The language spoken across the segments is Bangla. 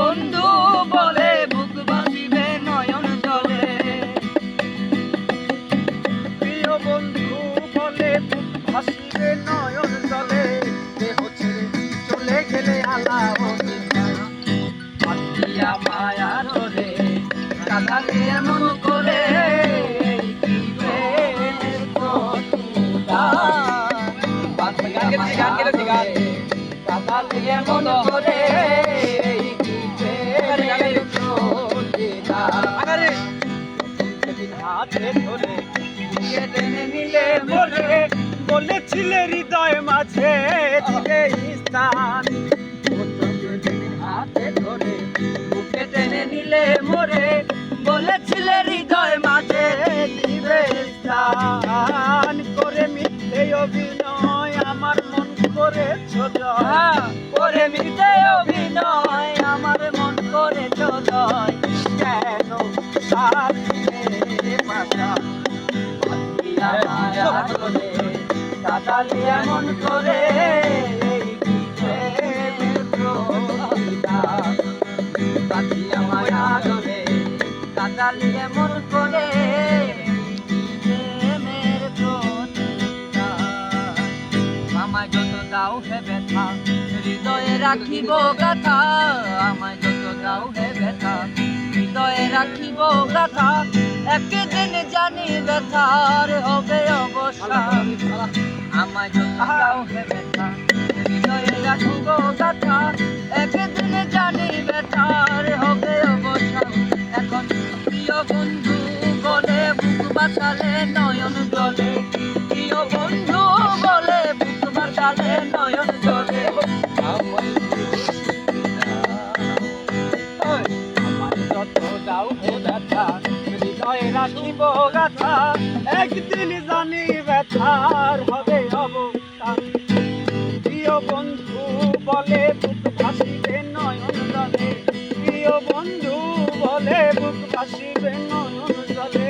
বন্ধু বলে বুক ভাসিবে নয়ন জলে। প্রিয় বন্ধু বলে বুক ভাসিবে নয়ন জলে, দেহ ছেড়ে চলে গেলে আলাওনি পাতিয়া মায়া ধরে কাঁদালে এমন করে, কি প্রেমের প্রতিদান। পাতিয়া মায়া ধরে কাঁদালে এমন করে, কি প্রেমের প্রতিদান। সেদিন হাতে ধরে বুকে টেনে নিলে মোরে, বলেছিলে হৃদয় মাঝে দিবে স্থান। হাতে ধরে বুকে টেনে নিলে মোরে, বলেছিলে হৃদয় মাঝে দিবে স্থান। করে মিথ্যে অভিনয় আমার মন করেছ জয়, করে মিথ্যে অভিনয় আমার মন করে চলয়। কেন সাথ দিলে পাশা পাতিয়া মায়া ধরে কাঁদালে এমন করে, কি প্রেমের প্রতিদান। পাতিয়া মায়া ধরে কাঁদালে এমন করে, কি প্রেমের প্রতিদান। আমায় যত দাও হে ব্যথা হৃদয়ে রাখিব গাথা, আমায় যত দাও হে ব্যথা হৃদয়ে রাখিব গাথা। একদিন জানি ব্যথার হবে অবসান, আমায় যত দাও হে ব্যথা হৃদয়ে রাখিব গাথা। একদিন জানি ব্যথার হবে অবসান। এখন প্রিয় বন্ধু বলে বুক বাঁচালে নয়ন জলে, প্রিয় বন্ধু বলে বুক বাঁচালে নয়ন জলে। আমার যত দাও হে ব্যথা হৃদয়ে রাখিব গাথা, একদিন জানি ব্যথার হবে অবসান। প্রিয় বন্ধু বলে বুক ভাসিবে নয়ন জলে, প্রিয় বন্ধু বলে বুক ভাসিবে নয়ন জলে,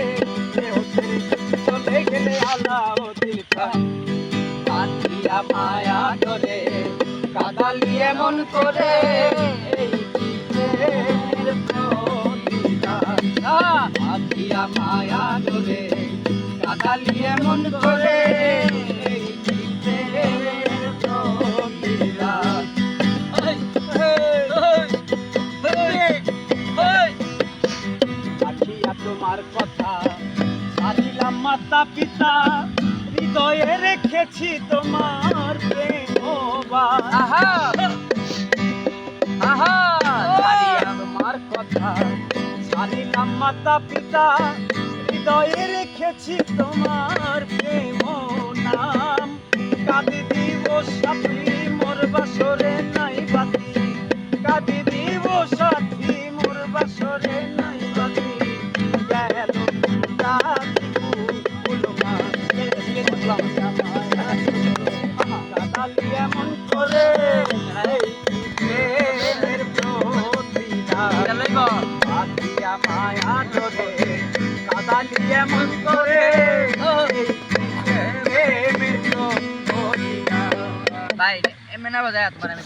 দেহ ছেড়ে চলে গেলে আলাওনি পাতিয়া মায়া ধরে কাঁদালি এমন করে, এই কি প্রেমের প্রতিদান। পাতিয়া মায়া ধরে কাঁদালি এমন করে, এই কি প্রেমের প্রতিদান। আখিয়া তোমার কথা সারিলাম মাতা পিতা, হৃদয়ে রেখেছি তোমার প্রেম আহা আহা তোমার কথা সারিলাম মাতা পিতা, হৃদয়ে রেখেছি তোমার প্রেম নাম। কাঁদি দিব সাথী মোর বাসরে নাই বাতি, কাঁদি দিব সাথী মোর বাসরে নাই বাতি। গেল রাতি ফুল মাছ কাঁদালি এমন করে, এই প্রেমের প্রতিদান। পাতিয়া মায়া ধরে কাঁদালি এমন করে, এই প্রেমের প্রতিদান। ভাই এমনি না বাজায় তোমার আমি